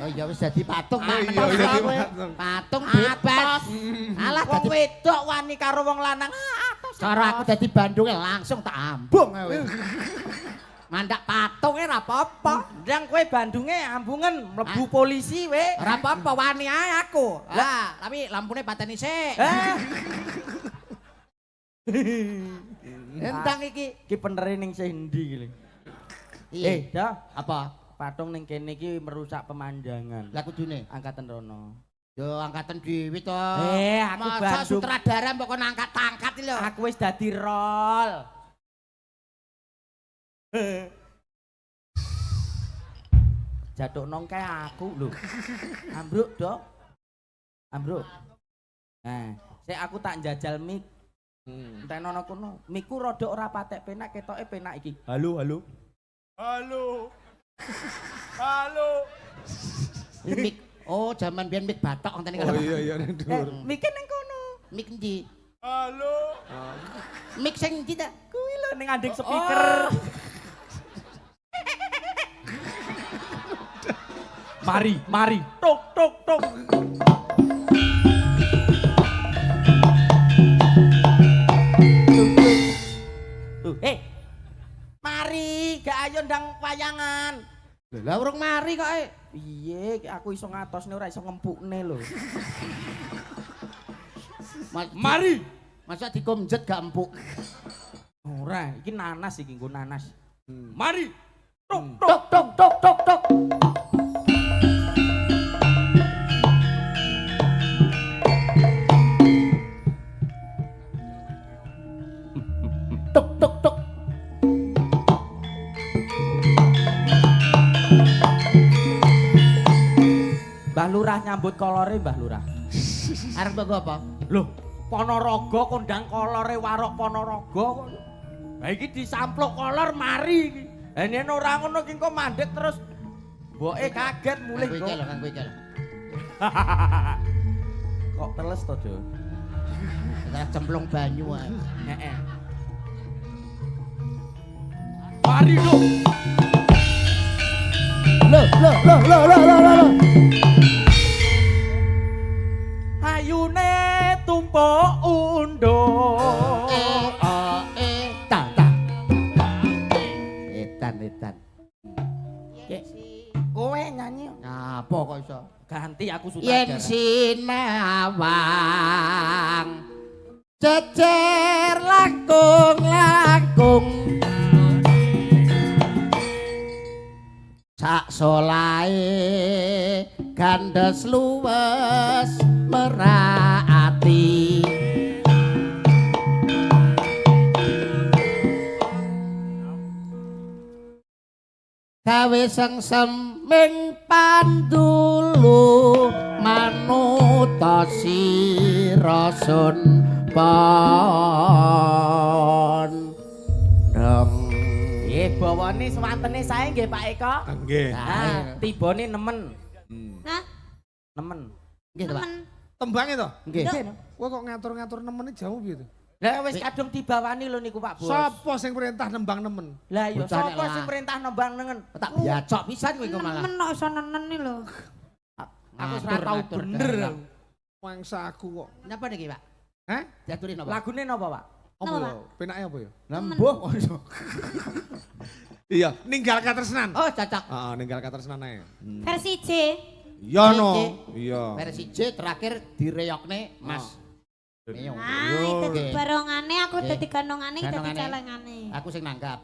Oh ya wis dadi patung Ah, mak iya, mentok dadi kowe. patung. Patung bebas. Alah Wong dadi wedok wani karo wong lanang. cara aku dadi Bandung langsung tak ambung kowe. Mandak patung ora apa-apa. Ndang kowe Bandunge ambungen mlebu polisi we. Ora apa-apa wani ae aku. Lah, tapi lampune pateni sik. Entang iki. Iki penere ning sendi iki lho. Iya. Dah, Apa? patung ning kene iki merusak pemandangan. Lah kudune. Angkatan rono. Yo angkatan dhewe to. Aku Masa Bandung. sutradara mbok kono angkat-angkat iki lho. Aku wis dadi rol. Jatuh nong kayak aku lho. Ambruk, Dok. Ambruk. Nah, sik aku tak njajal mic. Entek nono kono. Miku rada ora patek penak, ketoke penak iki. Halo. Mik. Oh, zaman biyen mik batok ngoten iki. Oh iya ning dhuwur. Mike ning kono. Mik endi? Halo. Mik sing endi ta? Kuwi lho ning andeng speaker. Mari. Tok. Mari, gak ayo ndang wayangan. Lah urung mari kok. Piye, aku iso ngatosne ora iso ngempukne lho. Mari. Masa dikomjet gak empuk. Ora, iki nanas iki nggo nanas. Mari. Tok. Tok. Lurah nyambut kolore Mbah Lurah. Arep mbok apa? Loh, Ponorogo kondang kolore warok Ponorogo kok. Lah iki disampluk kolor mari iki. Lah yen ora ngono ki engko mandek terus mboke kaget mulih Kowe kok. iki lho, Kang kowe iki lho. Kok teles to, Jo? Ora cemplung banyu ae. Heeh. Mari lho. Loh. Ayune tumpuk unduk. Etan. Kowe nyanyi. Apa kok iso? Ganti aku Yen sutradara. sinawang cecer langkung sak solae gandes luwes merati gawe sengsem pandulu manutosi rasun pon dong Nggih, bawane swantene sae nggih Pak Eko. Nggih. Ah, tibane nemen. Hah? Nemen. nggih to Pak Temen. Tembangnya toh? nggih Kowe kok ngatur-ngatur nemen jauh piye to? Lah wis kadung dibawani lho niku Pak Bos. Sapa sing perintah nembang nemen? Lah iya Bocah nek sapa lah. sing perintah nembang nengen? tak biacok pisan kowe iku malah Nemen kok iso neneni lho. Aku wis ora tau Ngatur, bener. ngatur. Mangsa aku kok. Napa niki Pak Hah? diaturin apa Lagune napa Pak? Apa Napa, ya? Pak? Penake apa ya? lembuh Iya, ninggal katresnan. oh cocok Heeh, ninggal katresnan ae. Versi J. Iya no. J. Iya. versi J terakhir direyokne Mas Neo. Nah, Yo. itu dadi Oke. barongane, aku Oke. dadi gandongane, iki dadi Gandongane. celengane. Aku sing nangkap.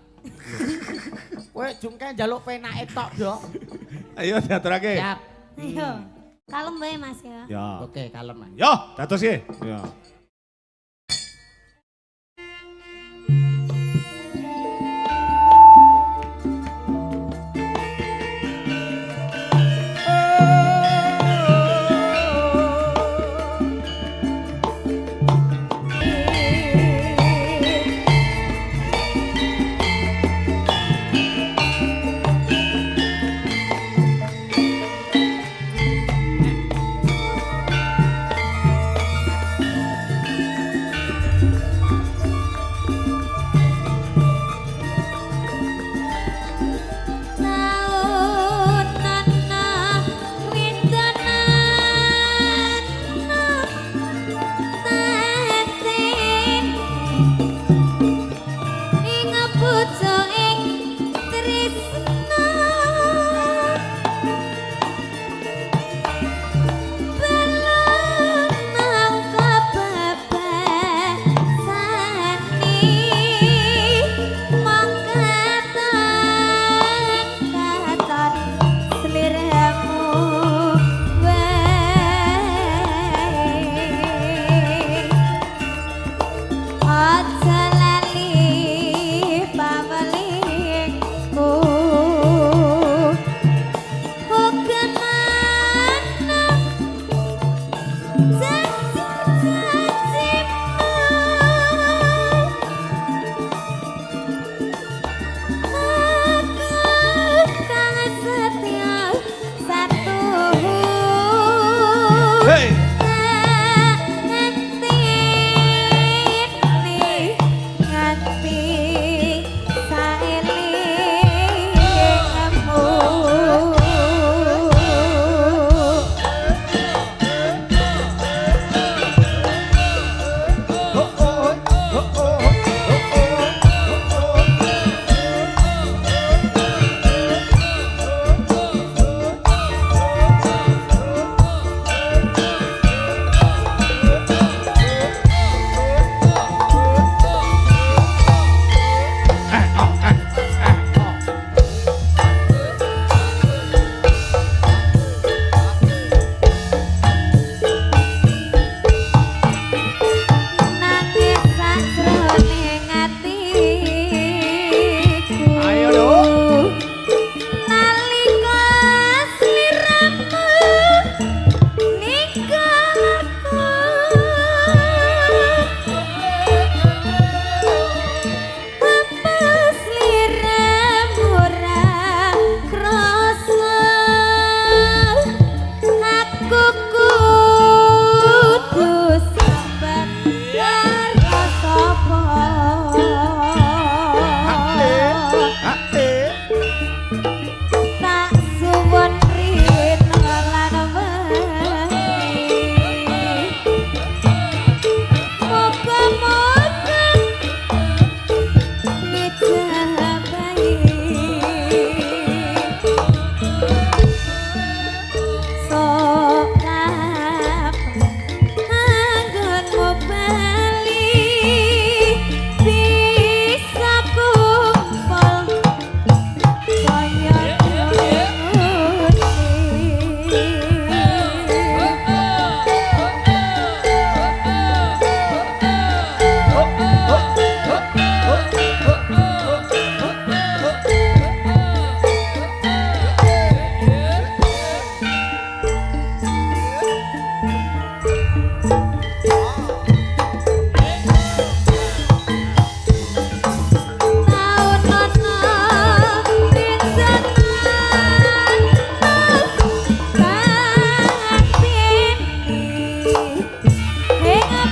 Kowe jungke njaluk penake tok, Dok. Ayo diaturake. Siap. Ayo. Kalem bae Mas ya. Ya. Oke, kalem Mas. Yo, dados ye. Ya.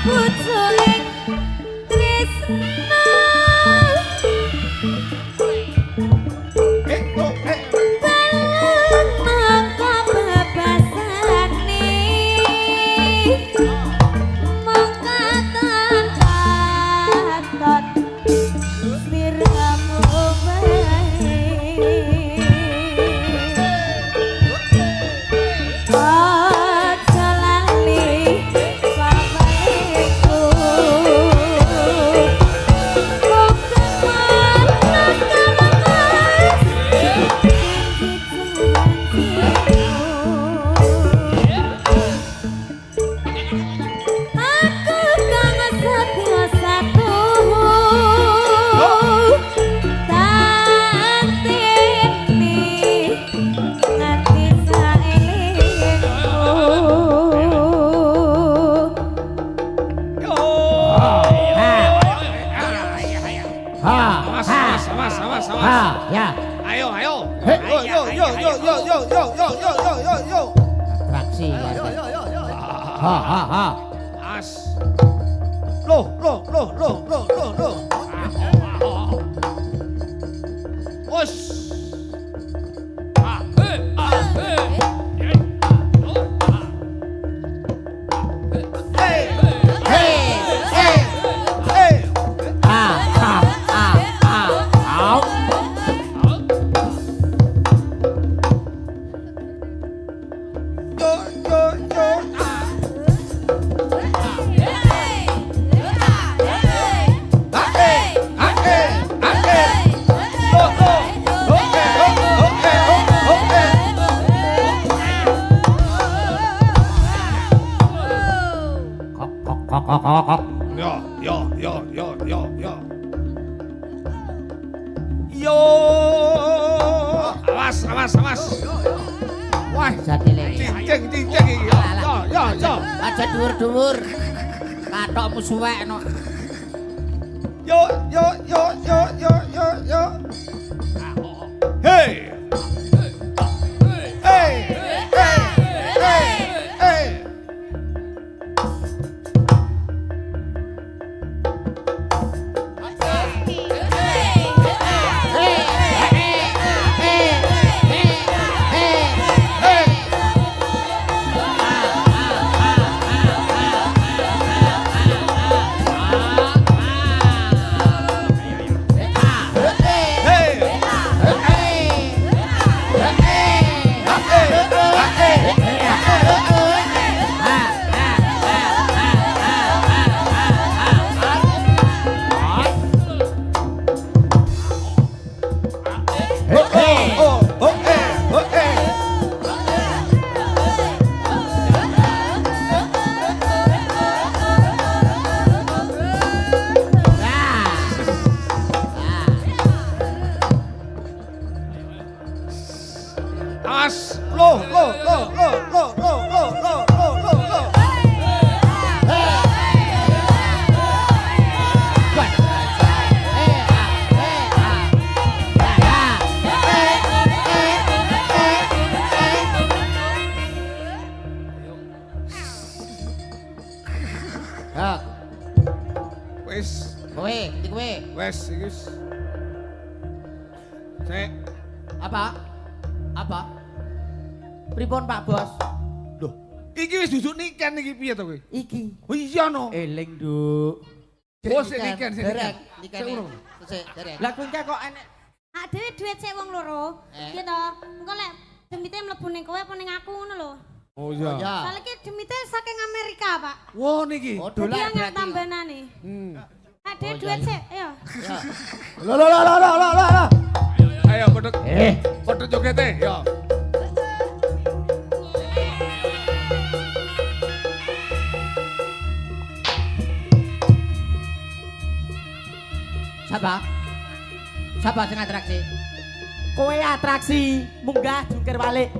pucuking tresna mongko bebasane mongko katon sliramu wae aja lali pamaliku Ya. Ayo, ayo. Hei. Yo. Atraksi. Ha. As. Loh. Us. Yo. Awas. Wah, Jati lagi. cincing iki. Yo. Aja dhuwur-dhuwur. Kathokmu suwek no. Yo. Hey. Wes iki. Sik. Apa? Pripun Pak Bos? Loh, iki wis duduk niken iki piye to kowe? Iki. Oh iya no. Eling, Nduk. Oh sik niken. Dereng. Sik Dereng. Lah kuwi kok enek Dhewe duit sik wong loro. Piye to? Engko lek demite mlebu ning kowe apa ning aku ngono lho. Oh iya. Soale iki demite saking Amerika, Pak. Wah niki. Oh, Dadi dolar angel berarti. tambanane. Dhewe duit sik, ayo. Lah. Ayo padha jogete, yo. Sapa sing atraksi? kowe atraksi munggah jungkir balik.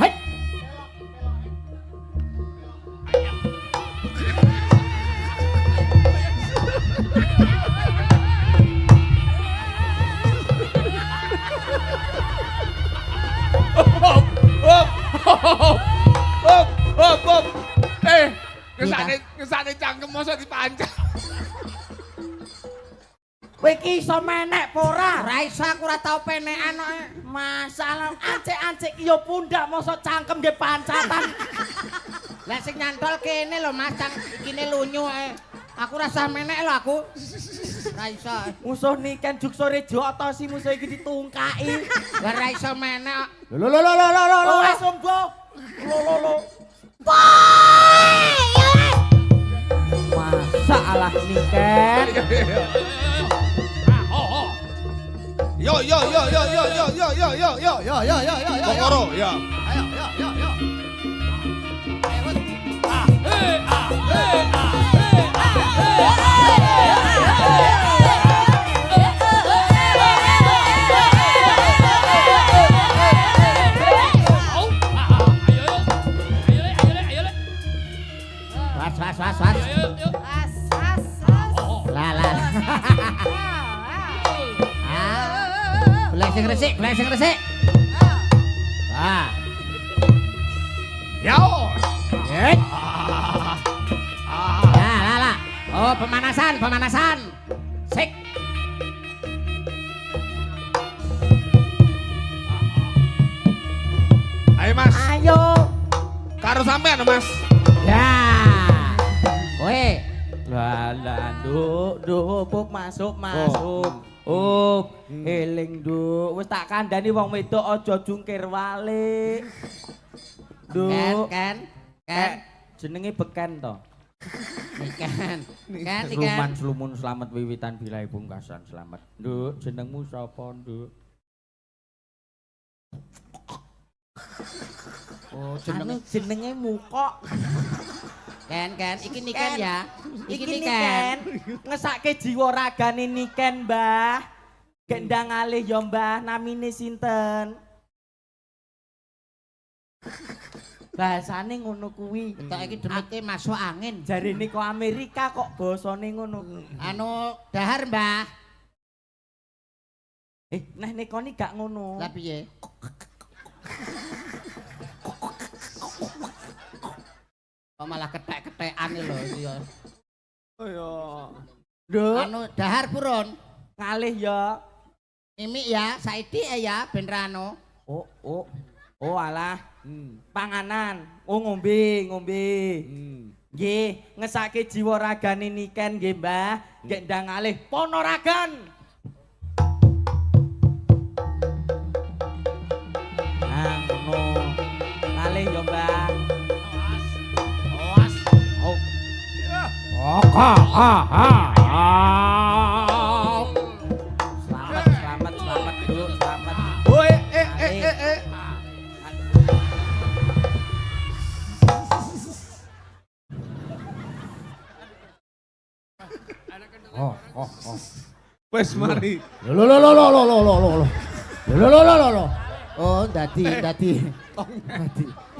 Hai. Hop. Kesane cangkem mosok dipancang. Kowe iki iso menek apa ora? Ora iso aku ora tau penekan kok. Masalah ancik-ancik ki yo pundak mosok cangkem nggih pancatan. Lah sing nyantol kene lho Mas, cang ikine lunyu ae. Aku rasa menek lho aku. Ora iso. Musuh niken juksore joto si musuh iki ditungkaki. Lah ora iso menek. Lho wis ombo. Lho. Masa alah niken. Yo. Kokoro, ya. Was. As. Lah. Golek sing resik. Ah. Yo. Lah. Oh, pemanasan. Sik. Ayo Mas, Ayo. karo sampean Mas. Ya. Kowe Lah, nduk, masuk. Eling nduk, wis tak kandhani wong wedok aja jungkir walik. Nduk. Ken. Jenenge beken to. Ken. Ruman slumun selamat wiwitan bilai pungkasan selamat. Nduk, jenengmu sapa, Nduk? Oh, jenenge Mukok. Ken, iki niken ya. Iki niken. Ngesake jiwa ragane niken, Mbah. Gendang alih ya, Mbah. Namine sinten? Bahasane ngono kuwi. Entuk iki demite masuk angin. Jarine kok Amerika kok basane ngono. Anu dahar, Mbah. Nah nekoni gak ngono. Lah piye? Kok malah kethek-kethekan lho iki ya. Oh ya. Nduk, Anu dahar purun. ngalih ya. Mimik ya, saiki ya ben rano. Oh alah. Panganan. Oh ngombe. Nggih, ngesake jiwa ragane niken nggih, Mbah. Nggih ndang alih Ponorogan. Nah, ngono. Ngalih ya, Mbah. Awas. Oh. Selamat dulu, selamat. Woi, Wes mari. Loh. Oh, dadi.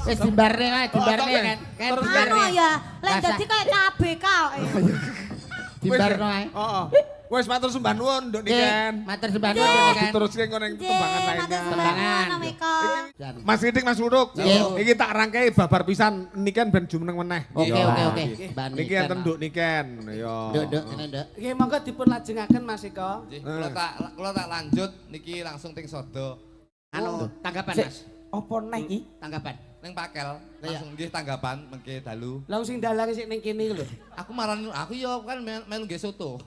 Wis dimbarne wae, kan. Kan Anu dimbarne. ya, lek dadi kayak KBK. Dimbarno wae. Heeh. Wes matur sembah nuwun Nduk Niken. Matur sembah nuwun kan. Diteruske ngono ing tembangan lainnya. Tembangan. Tembangan. Mas Kitik, Mas Luruk. Nggih. Iki tak rangkai babar pisan Niken ben jumeneng meneh. Oke. Niki enten Nduk Niken. Yo. Nduk, ngene Nduk. Nggih monggo dipun lajengaken Mas Eko. Nggih, kula tak lanjut niki langsung ting sodo. Anu, tanggapan Sik. Mas. Apa neh iki? Tanggapan. Ning pakel langsung nggih tanggapan mengke dalu. Lah sing dalang sik ning kene lho. Aku marani aku yo kan melu nggih soto.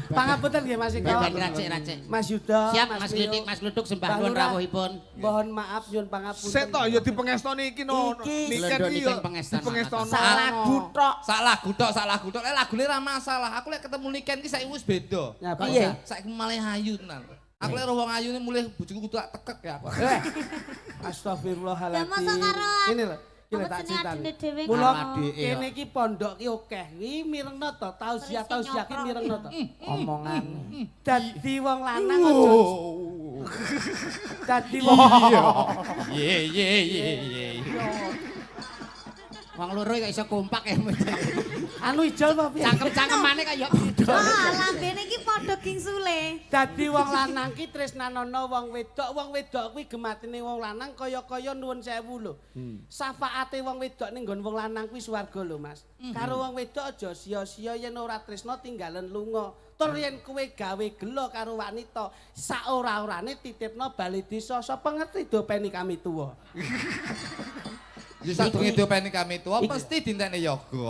Pangapunten nggih Mas Eko. Racik. Mas Yuda, Siap Mas Rio. Klitik, Mas Luduk sembah Mbah nuwun Lurah. rawuhipun. Mohon maaf nyuwun pangapunten. Set to ya dipengestoni iki no. Iki. Niken Lho, iki Niken yo pengestonan. dipengestono. Salah gutok. Salah gutok. Lagune ra masalah. Aku lek ketemu Niken ki saiki wis beda. Ya, Piye? Saiki malah ayu tenan. Aku lek roh wong ayune mulih bojoku kudu tak tekek ya aku. Astagfirullahaladzim. Ya, masa karo Ini lho. Kene apa tak jenenge critani. adine dhewe Mula ngono. kene iki pondok ki akeh. Iki mirengno to, tausiah ki mirengno to. Omongan. Dadi wong lanang aja. Dadi wong Ye. Wong loro kok iso kompak ya. Anu ijol apa piye? Cangkem-cangkemane kaya beda. Ah, lambene iki padha gingsule. Dadi wong lanang ki tresnanono wong wedok kuwi gematine wong lanang kaya-kaya nuwun sewu lho. Syafaate wong wedok ning nggon wong lanang kuwi swarga lho, Mas. Karo wong wedok aja sia-sia yen ora tresno tinggalen lunga. Tur yen kowe gawe gelo karo wanita, sak ora-orane titipno bali desa. Sapa ngerti dopeni kami tuwa. Ya sadurunge diopeni kami tuwa mesti dintekne yoga.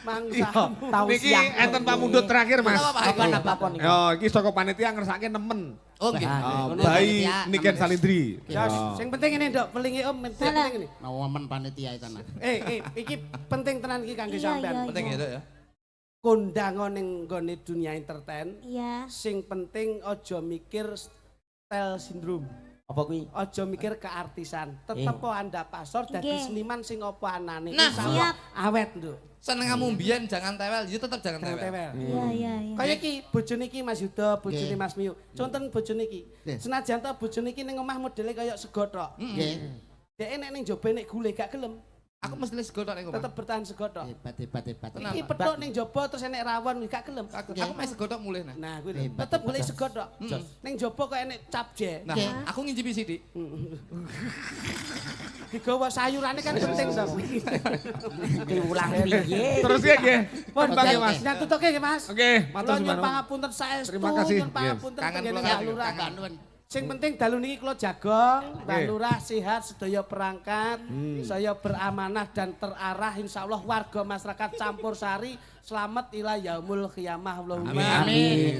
Mangsa. Niki enten pamundhut terakhir, Mas. Apa nih? Yo, iki saka panitia ngersake nemen. Oh nggih. Bayi Niken Salindri. Jos, sing penting ini Nduk, pelingi Om, penting ini. Momen panitia itu nah. Iki penting tenan iki kangge sampean. Penting ya, Dok ya. Kondangan ning nggone dunia entertain, Iya. sing penting aja mikir style sindrom. Apa kuwi? Aja mikir keartisan. Tetep Anda pasor dadi Nggih. seniman sing apa anane. Nah, Insyaallah awet, Nduk. Senengamu mbiyen jangan tewel, ya tetep jangan Jangan tewel. tewel. Iya, iya, iya. Kaya iki bojone iki Mas Yuda, bojone Nggih. Mas Miyu. Conten bojone iki. Nggih. Senajan ta bojone iki ning omah modele kaya sego tok. Nggih. Dek nek ning jaba nek gule gak gelem, Aku mesti les godok ning omah. tetep bertahan sego tok. Hebat. Tenang, Iki Pak. petuk ning jaba terus enek rawon gak gelem. Aku mesti godok mulih nah. Nah, kuwi lho. Hebat. Tetep golek sego tok. Ning jaba kok enek capje. Nah, aku ngincipi sithik. Digawa sayurane kan penting to. Diulang piye? Terus ya nggih. Pun Bang Oke, Mas. Nyatutoke nggih Mas. Oke, matur Kula nyuwun suwun. pangapunten saestu. Terima kasih. Nyuwun pangapunten Kangen panjenengan kula Pak Lurah. Kangen nuwun. Sing penting dalu niki kula jagong, Mbak Oke. Lurah sehat, sedaya perangkat, saya beramanah dan terarah insyaallah warga masyarakat Campur Sari selamat ila yaumul qiyamah. Allahumma Amin.